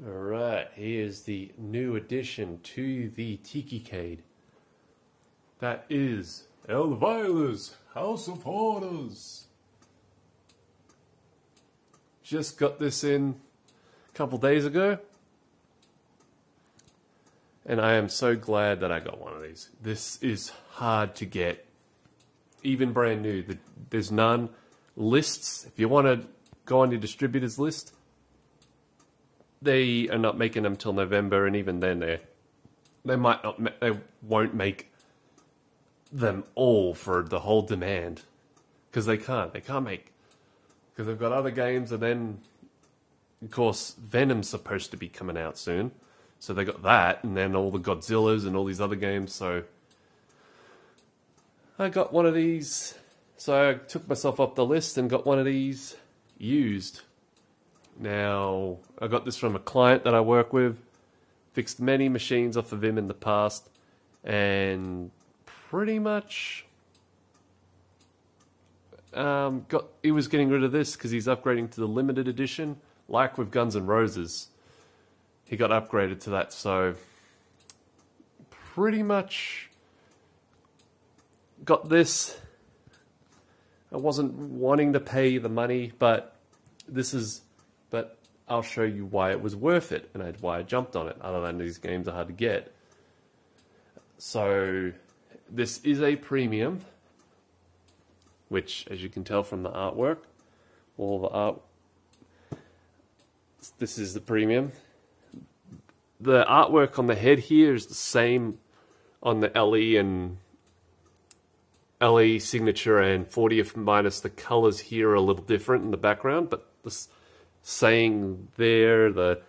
Alright, here's the new addition to the Tiki-cade. That is Elvira's House of Horrors. Just got this in a couple days ago. And I am so glad that I got one of these. This is hard to get. Even brand new. There's none. Lists, if you want to go on your distributor's list, they are not making them till November, and even then they won't make them all for the whole demand. Because they can't make, because they've got other games, and then of course Venom's supposed to be coming out soon. So they got that, and then all the Godzillas and all these other games, so I got one of these. So I took myself up the list and got one of these used. Now, I got this from a client that I work with, fixed many machines off of him in the past, and pretty much he was getting rid of this because he's upgrading to the limited edition, like with Guns N' Roses. He got upgraded to that, so pretty much got this. I wasn't wanting to pay the money, but I'll show you why it was worth it and why I jumped on it, other than these games are hard to get. So this is a premium, which, as you can tell from the artwork, this is the premium. The artwork on the head here is the same on the LE and LE signature and 40th, minus the colors here are a little different in the background, but the saying there, the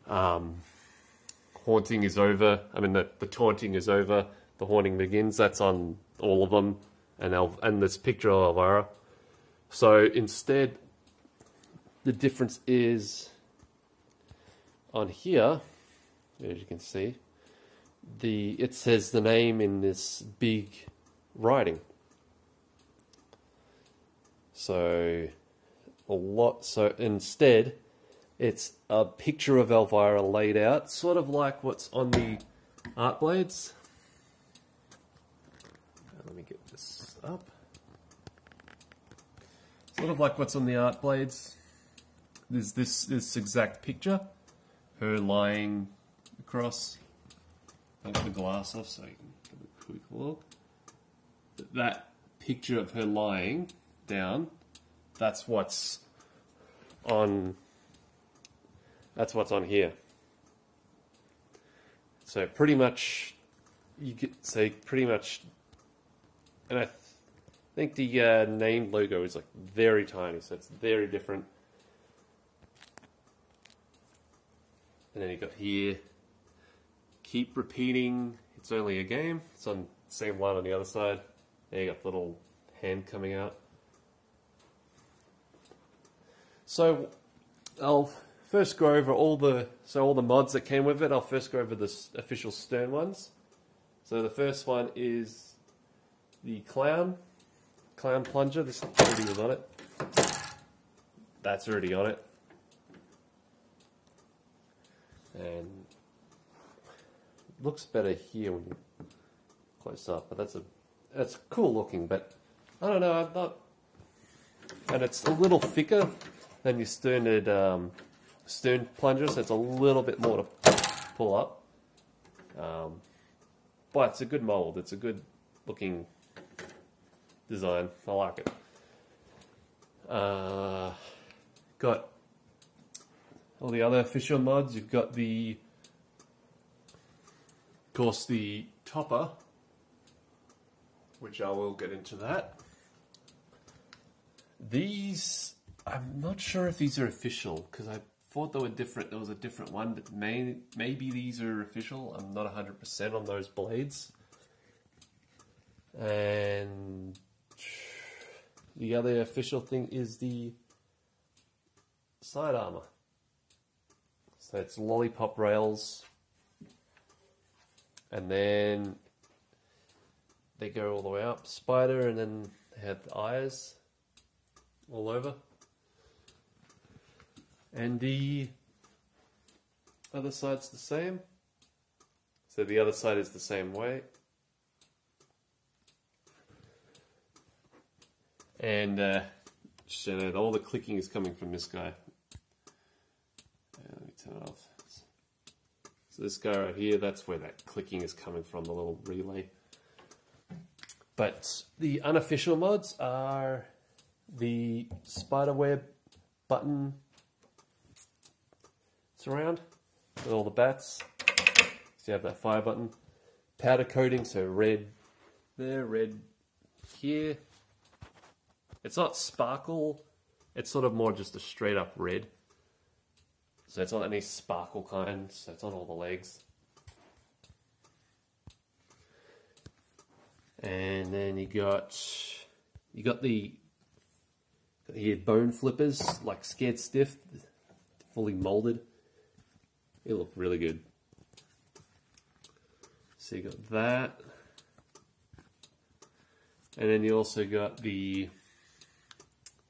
haunting is over. I mean, the taunting is over. The haunting begins. That's on all of them, and this picture of Elvira. So instead, the difference is on here. As you can see, it says the name in this big writing. So instead, it's a picture of Elvira laid out, sort of like what's on the art blades. Let me get this up. Sort of like what's on the art blades. There's this exact picture, her lying across. I'll get the glass off so you can give a quick look. That picture of her lying down, that's what's on here. So pretty much, you could say pretty much, and I think the name logo is like very tiny, so it's very different. And then you got here, keep repeating, it's only a game. It's on the same one on the other side. There you got the little hand coming out. So I'll first go over all the mods that came with it. I'll first go over the official Stern ones. So the first one is the clown plunger. This already was on it. That's already on it. And looks better here when you close up, but that's cool looking, but I don't know, I'm not, and it's a little thicker than your stern plunger, so it's a little bit more to pull up, but it's a good mold, it's a good looking design, I like it. Got all the other official mods. You've got of course the topper, which I will get into that. These, I'm not sure if these are official, because I thought they were different. There was a different one, but maybe these are official. I'm not 100% on those blades. And the other official thing is the side armor. So it's lollipop rails, and then they go all the way up, spider, and then they have the eyes all over. And the Other side's the same. So the other side is the same way. And so all the clicking is coming from this guy. Let me turn it off. So this guy right here, that's where that clicking is coming from, the little relay. But the unofficial mods are the spiderweb button surround with all the bats. So you have that fire button. Powder coating, so red there, red here. It's not sparkle, it's sort of more just a straight up red. So it's not any sparkle kind, so it's on all the legs. And then you got the here bone flippers, like Scared Stiff, fully molded. They look really good. So you got that. And then you also got these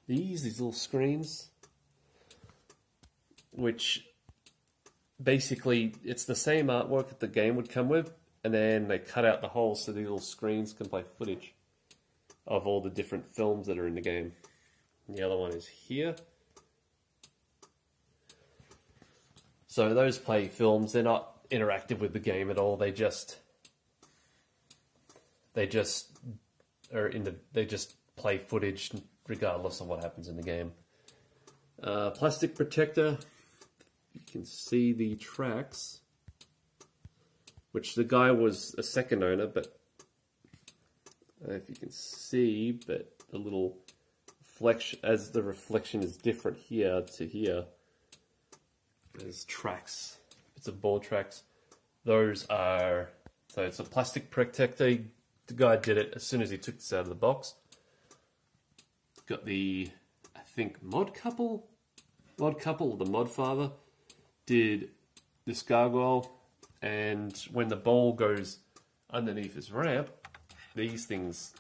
little screens, which basically it's the same artwork that the game would come with, and then they cut out the holes so the little screens can play footage of all the different films that are in the game. And the other one is here. So those play films. They're not interactive with the game at all. They just play footage regardless of what happens in the game. Plastic protector. You can see the tracks, which the guy was a second owner, but I don't know if you can see, but the little reflection, as the reflection is different here to here, there's tracks. It's a ball tracks. Those are, so it's a plastic protector. The guy did it as soon as he took this out of the box. Got the, I think, mod couple, or the mod father did this gargoyle, and when the ball goes underneath his ramp, these things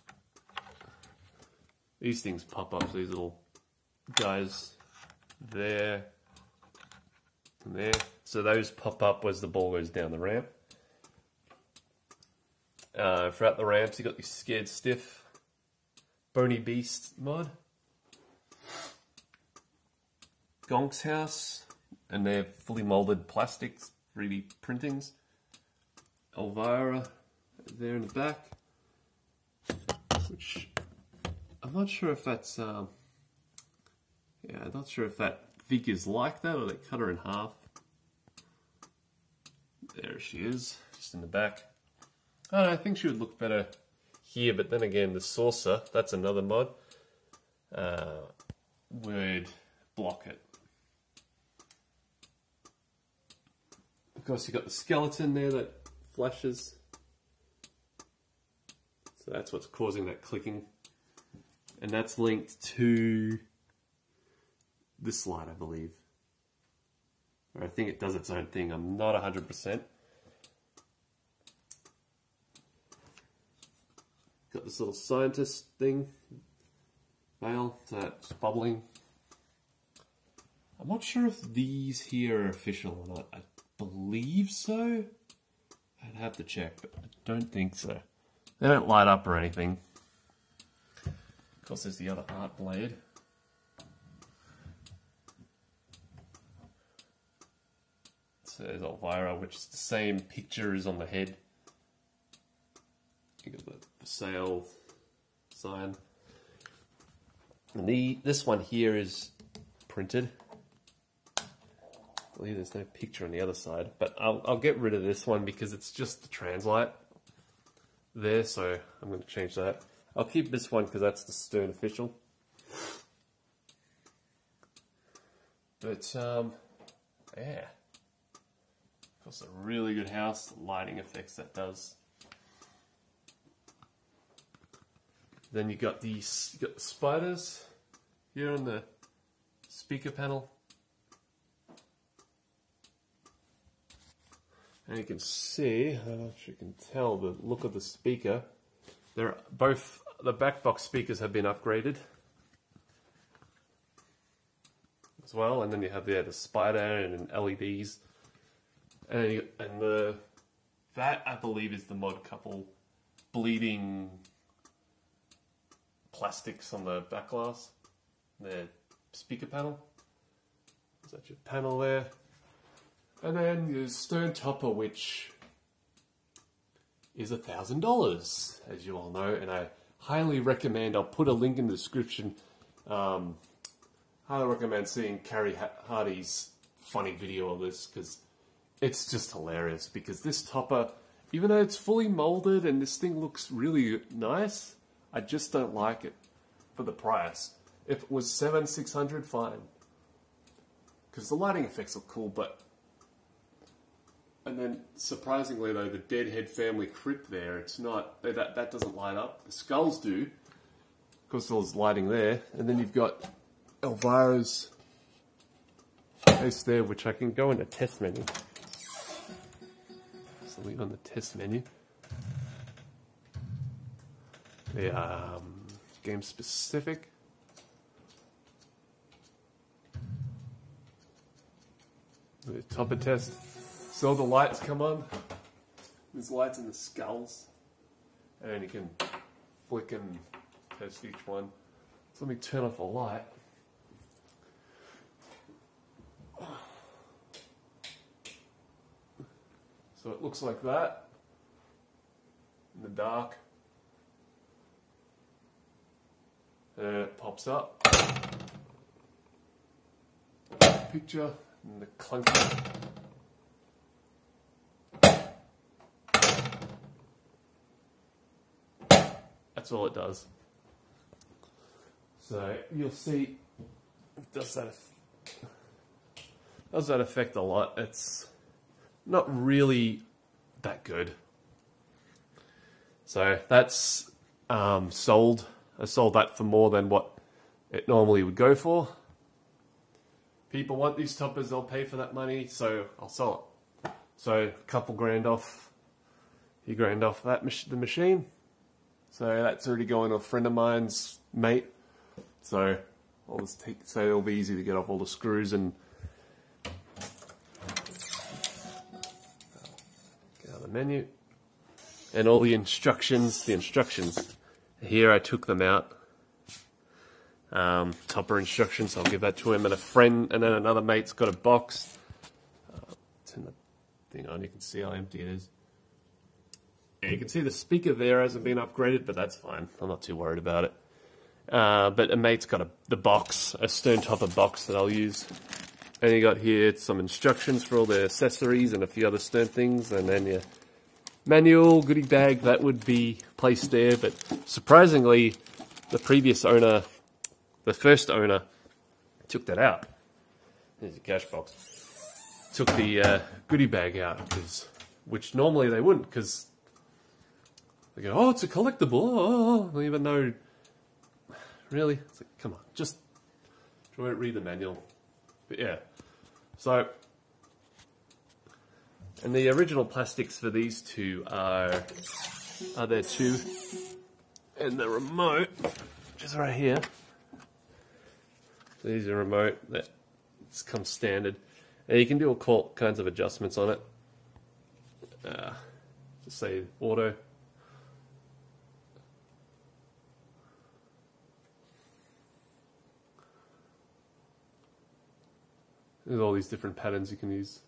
pop up. These little guys there and there. So those pop up as the ball goes down the ramp. Throughout the ramps, you got this Scared Stiff Bony Beast mod. Gonk's House, and they're fully molded plastics, 3D printings. Elvira there in the back, which I'm not sure if that's I'm not sure if that figure's like that or they cut her in half. There she is, just in the back. I think she would look better here, but then again, the saucer, that's another mod, would block it. Of course, you've got the skeleton there that flashes. So that's what's causing that clicking. And that's linked to this slide, I believe. Or I think it does its own thing. I'm not 100%. Got this little scientist thing. Veil, so that's bubbling. I'm not sure if these here are official or not. I believe so. I'd have to check, but I don't think so. They don't light up or anything. Of course, there's the other art blade. So there's Elvira, which is the same picture as on the head. You got the for sale sign. And this one here is printed. I believe there's no picture on the other side, but I'll get rid of this one because it's just the translite there, so I'm going to change that. I'll keep this one because that's the Stern official. But yeah, of course, a really good house. The lighting effects that does. Then you got the spiders here on the speaker panel. And you can see, I don't know if you can tell the look of the speaker. They're both, the back box speakers have been upgraded as well. And then you have the spider and LEDs And that I believe is the mod couple bleeding plastics on the back glass, the speaker panel. Is that your panel there? And then your stern topper, which is $1,000, as you all know, and I highly recommend. I'll put a link in the description. Highly recommend seeing Carrie Hardy's funny video of this, because it's just hilarious. Because this topper, even though it's fully molded and this thing looks really nice, I just don't like it for the price. If it was $600, fine, because the lighting effects are cool. But and then surprisingly though, the Deadhead family crypt there, it's not, that doesn't light up. The skulls do, because there's lighting there. And then you've got Elvira's face there, which I can go in the test menu. So leave on the test menu. The game specific. The topper test. So the lights come on. There's lights in the skulls, and you can flick and test each one. So let me turn off the light. So it looks like that in the dark, and then it pops up. Picture and the clunky. That's all it does. So you'll see it does that affect a lot. It's not really that good. So that's sold. I sold that for more than what it normally would go for. People want these toppers, they'll pay for that money, so I'll sell it. So a couple grand off, few grand off the machine. So that's already going to a friend of mine's mate. So I'll just so it'll be easy to get off all the screws and get out of the menu. And all the instructions. Here I took them out. Topper instructions, I'll give that to him, and a friend, and then another mate's got a box. Turn the thing on, you can see how empty it is. Yeah, you can see the speaker there hasn't been upgraded, but that's fine. I'm not too worried about it. But a mate's got the box, a stern topper box that I'll use. And you got here some instructions for all the accessories and a few other stern things, and then your manual, goodie bag, that would be placed there. But surprisingly, the previous owner, the first owner, took that out. There's a cash box. Took the goodie bag out, which normally they wouldn't, because they go, oh, it's a collectible, oh, even though, really? It's like, come on, just read the manual. But yeah, so, and the original plastics for these two are there too, and the remote, which is right here. So there's a remote that comes standard, and you can do all kinds of adjustments on it. Just say auto. There's all these different patterns you can use.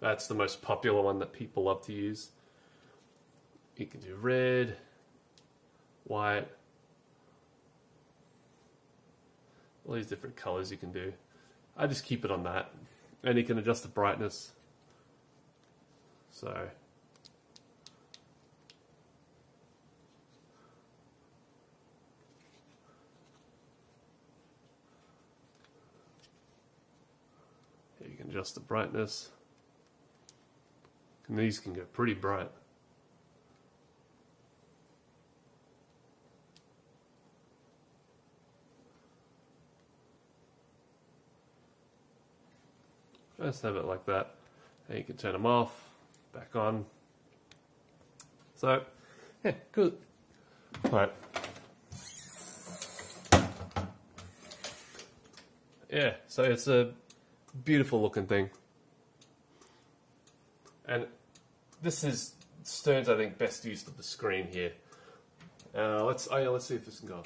That's the most popular one that people love to use. You can do red, white, all these different colors you can do. I just keep it on that. And you can adjust the brightness. So you can adjust the brightness. And these can go pretty bright. Just have it like that. And you can turn them off, back on. So, yeah, good. Right. Yeah, so it's a Beautiful looking thing. And this is Stern's, I think, best use of the screen here. Let's see if this can go.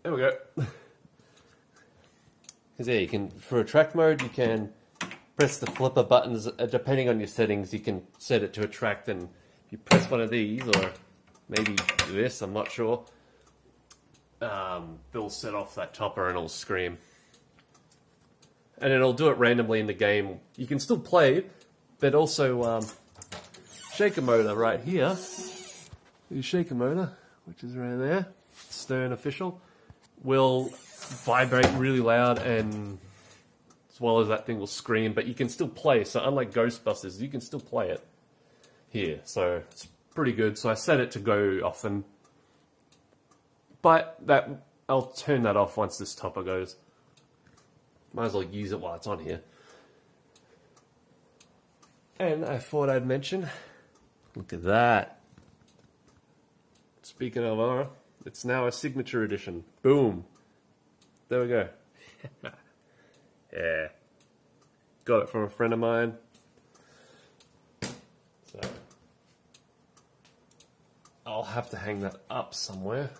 There we go. Because yeah, you can, for attract mode, you can press the flipper buttons. Depending on your settings, you can set it to attract, and if you press one of these, or maybe this, I'm not sure, they'll set off that topper and it'll scream. And it'll do it randomly in the game. You can still play, but also shaker motor right here. The shaker motor, which is right there, Stern official, will vibrate really loud, and as well as that thing will scream, but you can still play. So unlike Ghostbusters, you can still play it here. So it's pretty good. So I set it to go often, but I'll turn that off once this topper goes. Might as well use it while it's on here. And I thought I'd mention, look at that. Speaking of Elvira, it's now a signature edition. Boom. There we go. Yeah. Got it from a friend of mine. So I'll have to hang that up somewhere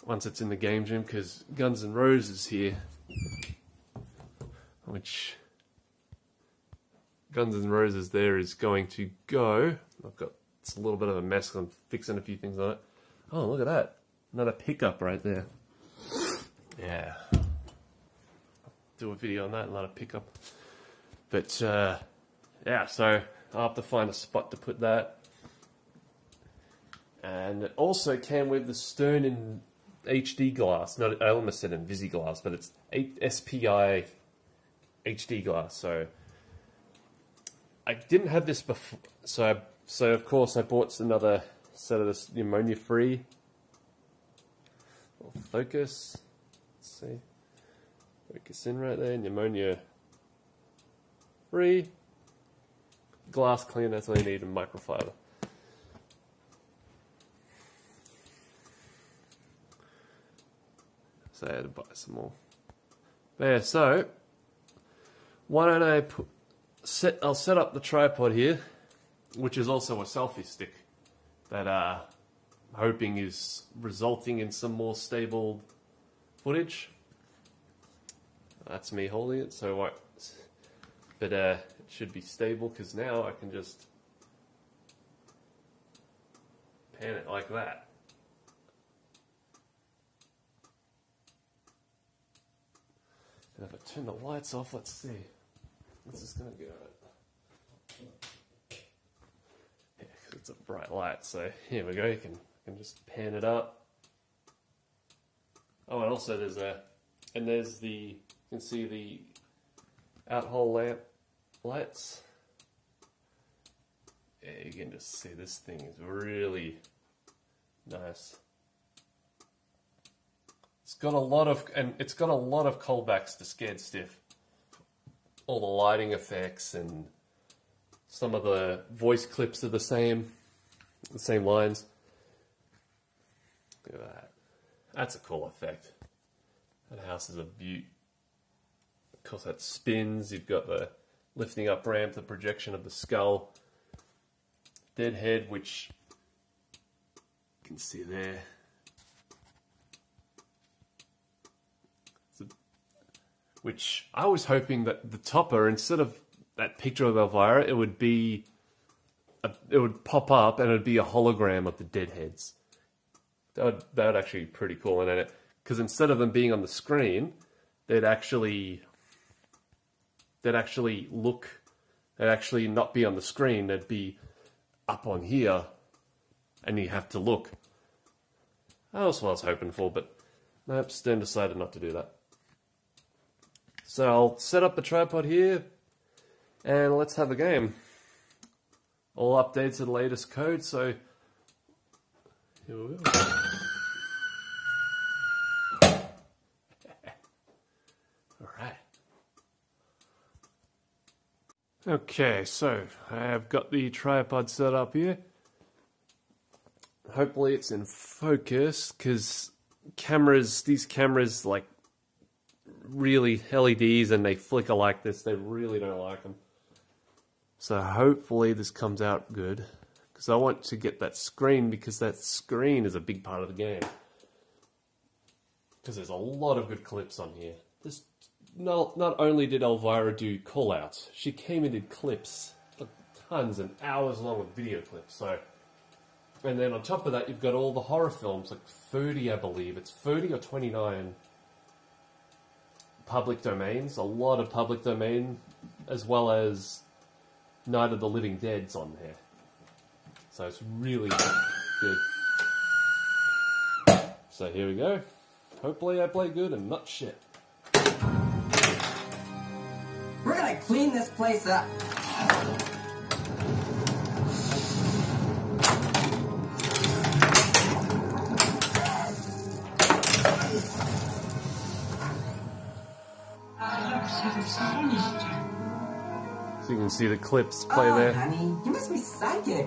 once it's in the game gym, because Guns N' Roses here, which Guns N' Roses there is going to go. It's a little bit of a mess. I'm fixing a few things on it. Oh, look at that. Another pickup right there. Yeah. Do a video on that, another pickup. But, yeah, so I'll have to find a spot to put that. And it also came with the Stern in HD glass. I almost said in Visi glass, but it's SPI HD glass. So I didn't have this before. So of course I bought another set of this pneumonia free. Focus. Let's see. Focus in right there. Pneumonia free. Glass clean. That's all you need. And microfiber. So I had to buy some more. There. So why don't I'll set up the tripod here, which is also a selfie stick that I'm hoping is resulting in some more stable footage. That's me holding it, so but it should be stable, because now I can just pan it like that. And if I turn the lights off, let's see. This is going to go. Yeah, because it's a bright light. So here we go. You can just pan it up. Oh, and also there's you can see the out-hole lamp lights. Yeah, you can just see this thing is really nice. It's got a lot of callbacks to Scared Stiff. All the lighting effects and some of the voice clips are the same lines. Look at that. That's a cool effect. That house is a beaut. Of course, that spins. You've got the lifting up ramp, the projection of the skull, dead head, which you can see there. Which I was hoping that the topper, instead of that picture of Elvira, it would pop up and it would be a hologram of the dead heads. That would actually be pretty cool. And because instead of them being on the screen, they'd actually not be on the screen. They'd be up on here, and you have to look. That's what I was hoping for, but nope, Stern decided not to do that. So I'll set up the tripod here, and let's have a game. All updates to the latest code, so here we go. Alright. Okay, so I have got the tripod set up here. Hopefully it's in focus, because these cameras, like, really LEDs and they flicker like this. They really don't like them. So hopefully this comes out good. Because I want to get that screen, because that screen is a big part of the game. Because there's a lot of good clips on here. There's not only did Elvira do call-outs, she came and did clips. Like tons and hours long of video clips. So, and then on top of that, you've got all the horror films, like 30, I believe. It's 30 or 29 public domains. A lot of public domain, as well as Night of the Living Dead's on there. So it's really good. So here we go. Hopefully I play good and not shit. We're gonna clean this place up. So you can see the clips play Oh, there. honey, you must be psychic.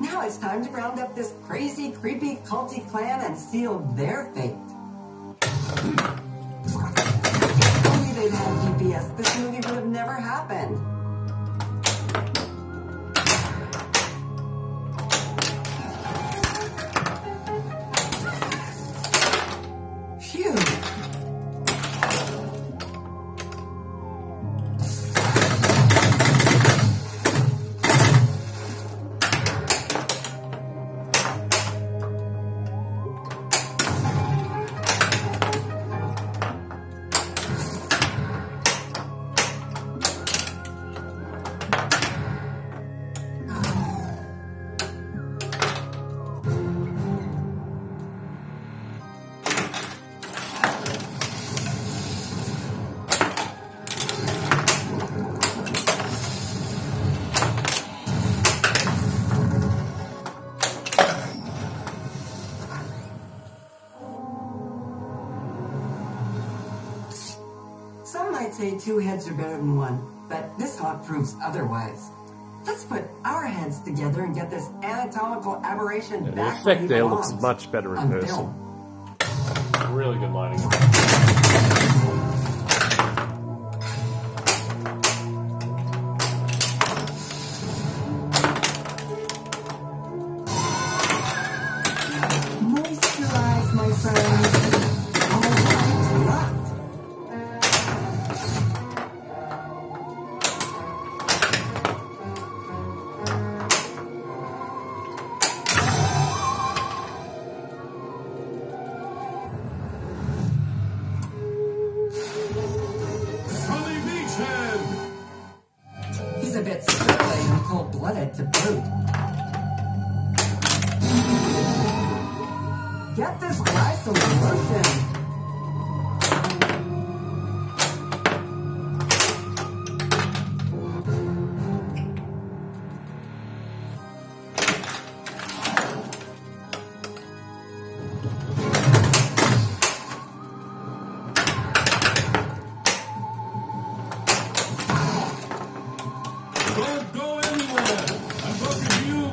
Now it's time to round up this crazy, creepy, culty clan and seal their fate. If only they'd had GPS, this movie would have never happened. Phew. Some might say two heads are better than one, but this haunt proves otherwise. Let's put our heads together and get this anatomical aberration Yeah, the back where he effect there looks belongs. much better in On person. film. Really good lighting. Moisturize, my friend. All right, left. He's a bit surly and cold-blooded to boot. Get this guy some lotion. Don't go anywhere. I'm talking to you.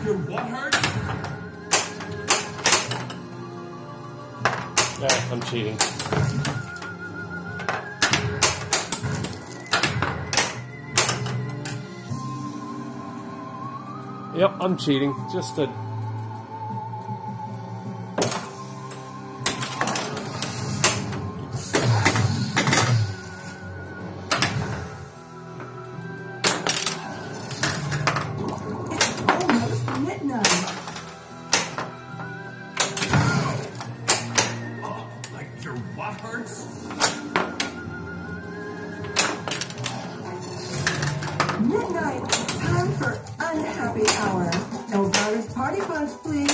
Your what hurt? Yeah, I'm cheating. Yep, I'm cheating. Just to... Almost midnight. Oh, like your what hurts? Midnight. Time for unhappy hour. Elvira's party punch, please.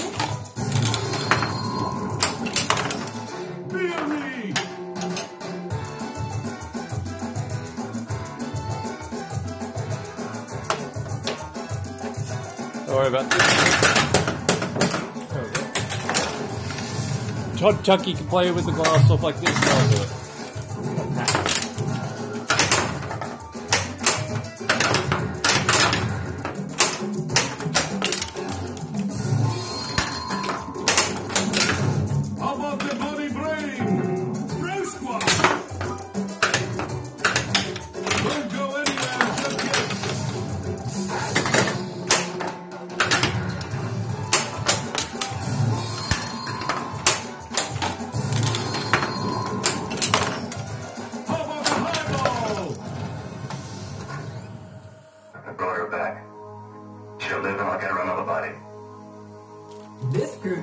Feel me. Don't worry about this. Chucky can play with the glass off like this, and I'll do it.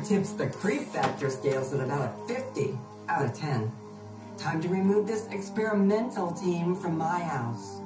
tips the creep factor scales at about a 50 out of 10. Time to remove this experimental team from my house.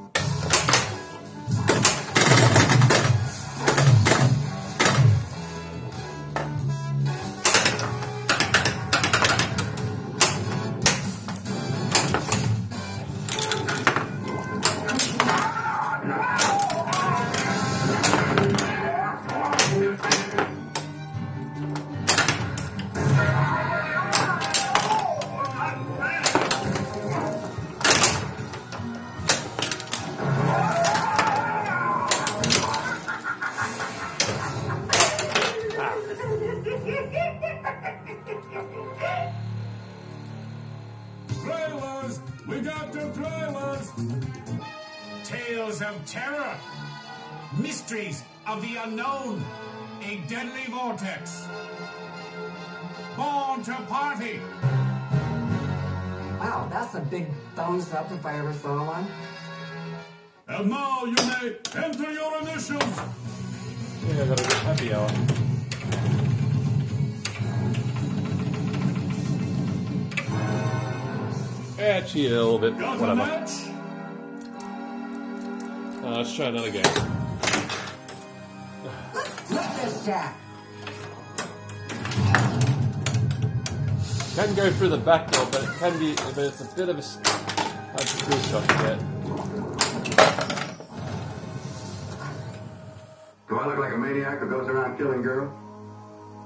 Trailers! We got the trailers! Tales of terror! Mysteries of the unknown! A deadly vortex! Born to party! Wow, that's a big thumbs up if I ever saw one. And now you may enter your initials! Yeah, I got a good happy hour. Actually, a little bit. Got a Whatever. match? Let's try another game. Flip this jack. Can go through the back door, but it can be. But it's a bit of a hard to do shot to get. Do I look like a maniac who goes around killing girls?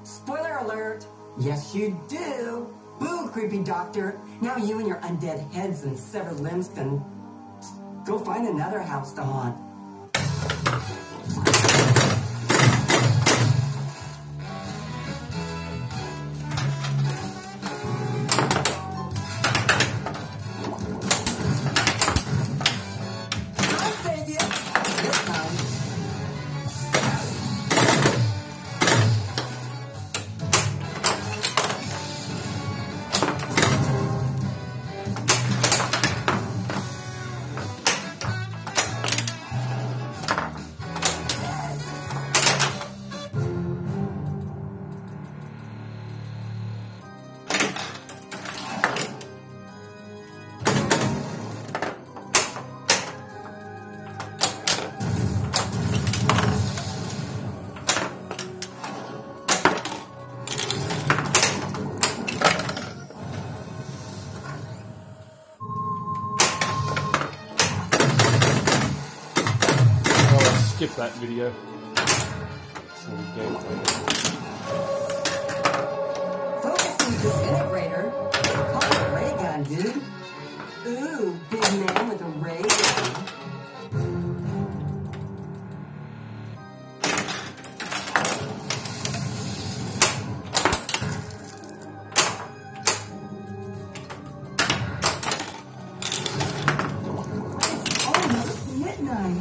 Spoiler alert. Yes, you do. Boo, creepy doctor. Now you and your undead heads and severed limbs can go find another house to haunt. I'll save you. This time. Skip that video. Some gameplay. Focusing disintegrator. Call it a ray gun, dude. Ooh, big man with a ray gun. It's almost midnight.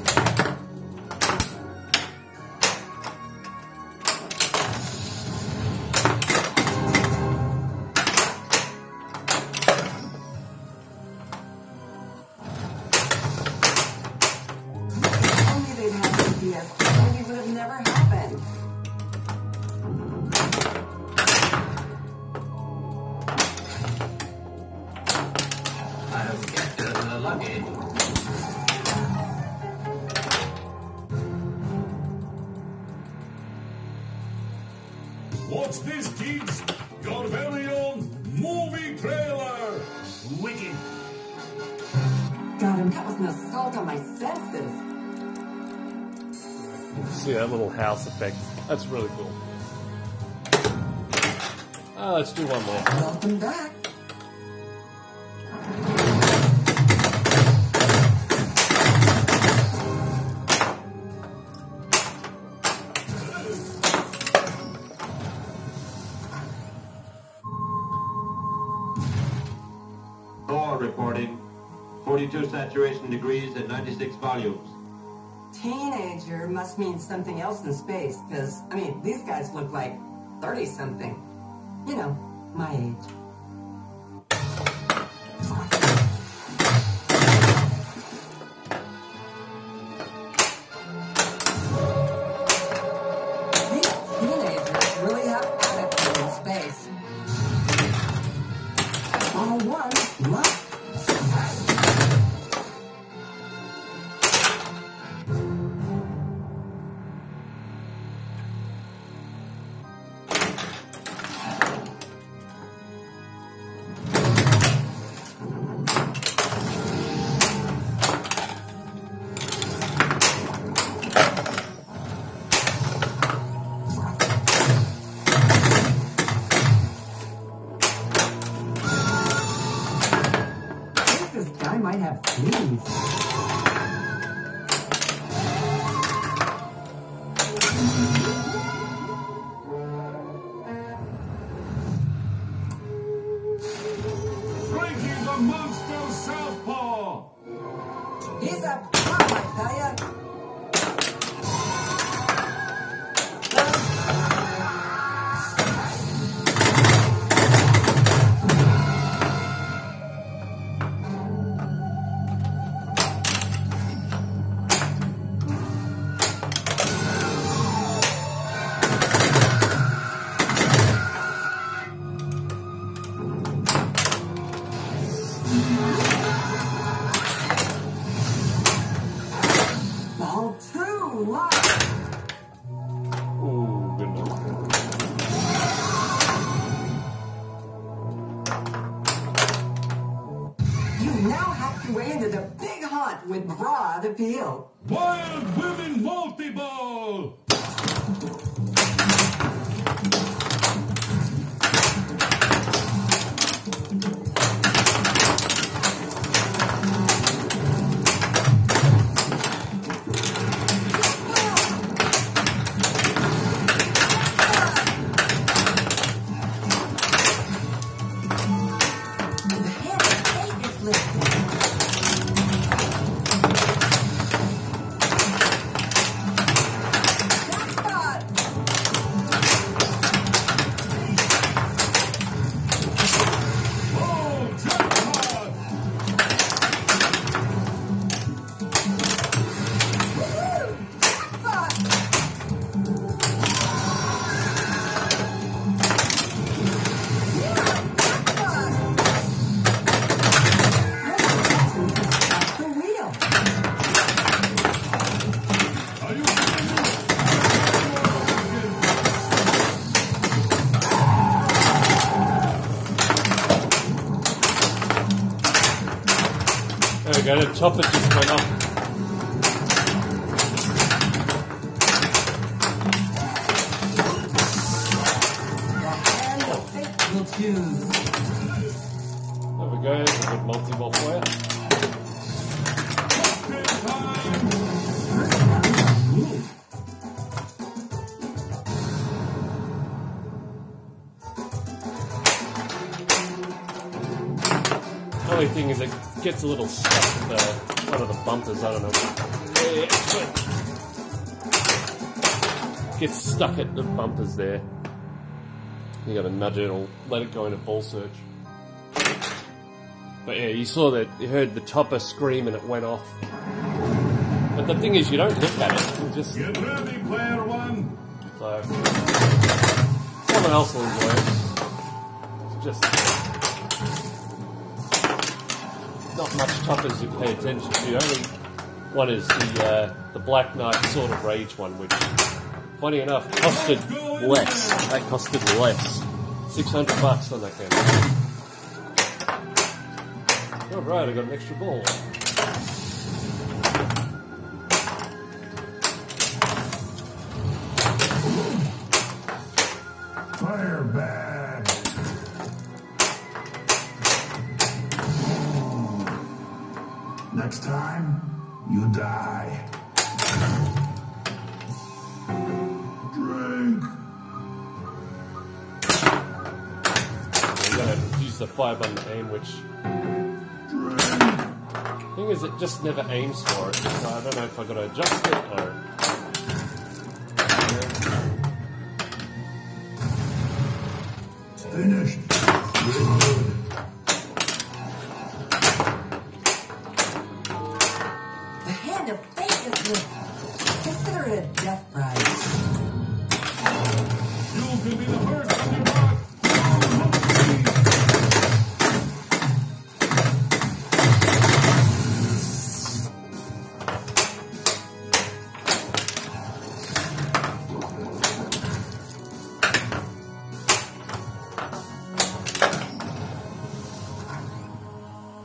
Only they'd have GPS, maybe would have never happened. I'll get to the luggage. What's this, kids? Your very own movie trailer! Wicked! God, and that was an assault on my senses. See that little house effect? That's really cool. Let's do one more. Welcome back. Thor reporting. 42 saturation degrees and 96 volumes. Teenager must mean something else in space, because, I mean, these guys look like 30-something. You know, my age. These teenagers really have attitudes. guy might have fleas. Frankie the Monster Southpaw! He's a pop, I tell ya. Ball two, live. Ooh, good one. You now have to weigh into the big hunt with broad appeal. Wild Women Multi-Ball! The hand of fate is lifted. Jackpot! Oh, jackpot! Jackpot! Jackpot! Off the wheel. Are you kidding me? There we go, the chopper just went off. The hand of fate will choose. There we go, there's a good multi-ball for you. Only thing is it gets a little stuck with one of the bumpers, I don't know. Yeah, gets stuck at the bumpers there. You gotta nudge it or let it go into ball search. But yeah, you saw that, you heard the chopper scream and it went off. But the thing is, you don't look at it, you just... Get ready, player one! So, someone else will enjoy it. It's just not much choppers you pay attention to. Only one is the Black Knight Sword of Rage one, which, funny enough, costed less. That costed less. $600 on that game. Alright, I got an extra ball. Fire bag! Next time, you die. Drink! You gotta use the 5-button aim, which... thing is, it just never aims for it. So I don't know if I gotta adjust it or... Finished. Good. The hand of fate is lifted. Consider it a death prize. You can be the first on your mark.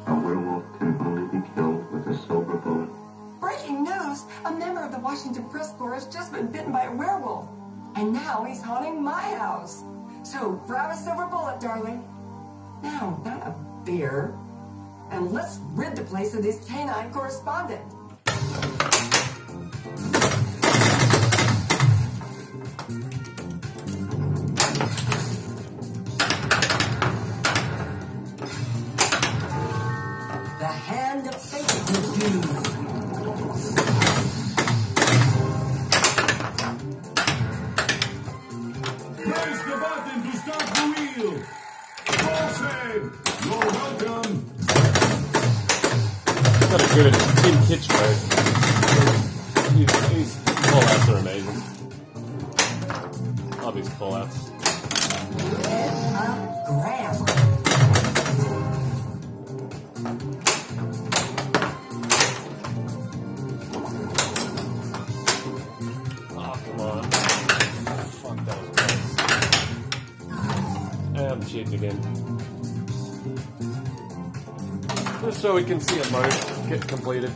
A werewolf can only be killed with a silver bullet. Breaking news! A member of the Washington Press Corps has just been bitten by a werewolf. And now he's haunting my house. So grab a silver bullet, darling. No, not a beer. And let's rid the place of this canine correspondent. The hand of fate will do. Press the button to start the wheel. Ball save. You're welcome. Got a good in pitch mode. His call-outs are amazing. Love his call-outs. Grab. Oh, come on. Fuck, that was close. And I'm cheating again. Just so we can see a mode get completed.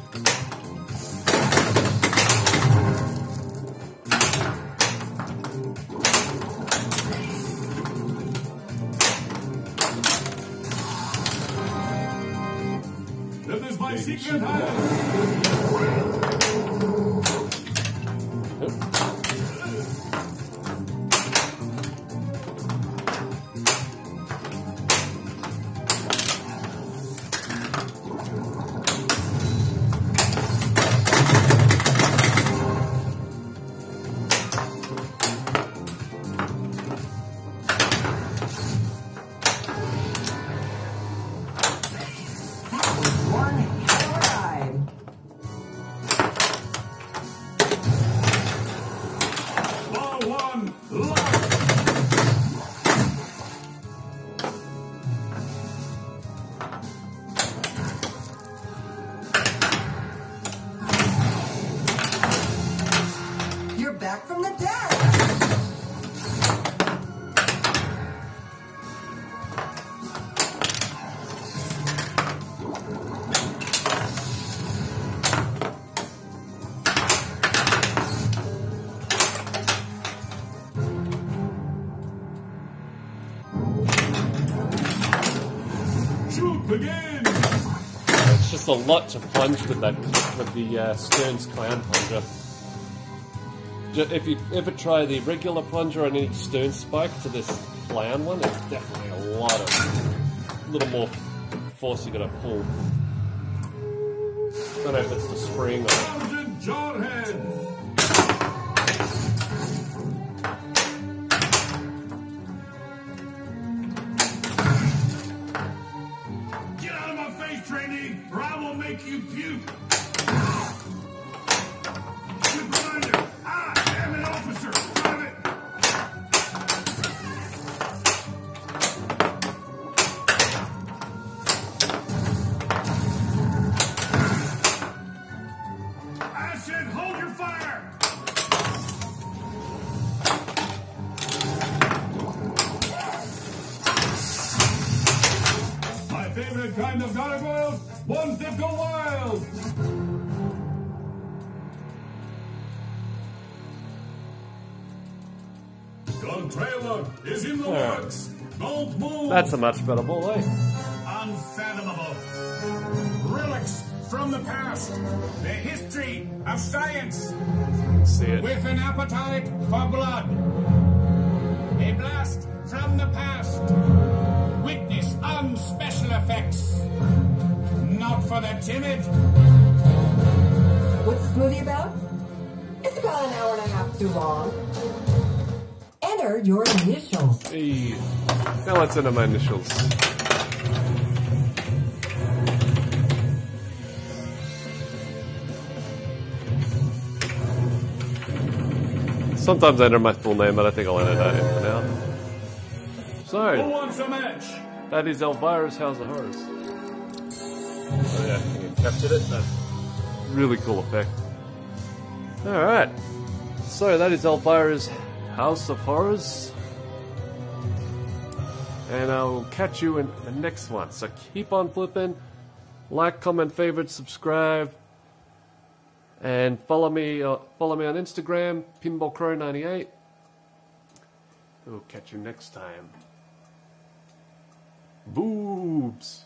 This is my secret hideout. One hell of a ride. Ball one, lock. You're back from the dead. Shoot again. It's just a lot to punch with that, with the Stearns Clown Plunger. If you ever try the regular plunger on each Stern spike to this clown one, it's definitely a little more force you gotta pull. Don't know if it's the spring or... Sergeant Jarhead. Get out of my face, trainee, or I will make you puke. Shoot behind you. I am an officer. Private. I said hold your fire. My favorite kind of gargoyles, ones that go wild. Gun trailer is in the Yeah. works. Don't move. That's a much better ball, eh? Unfathomable. Relics from the past. The history of science. See it. With an appetite for blood. A blast from the past. Witness on special effects. Not for the timid. What's the smoothie about? It's about an hour and a half too long. Enter your initials. Hey. Now let's enter my initials. Sometimes I enter my full name, but I think I'll enter that in for now. Who So, wants a match? that is Elvira's House of Horrors. Oh yeah, I think you captured it. That's really cool effect. Alright. So that is Elvira's House of Horrors. And I'll catch you in the next one. So keep on flipping. Like, comment, favorite, subscribe. And follow me on Instagram, PinballCrow98. We'll catch you next time. Boobs!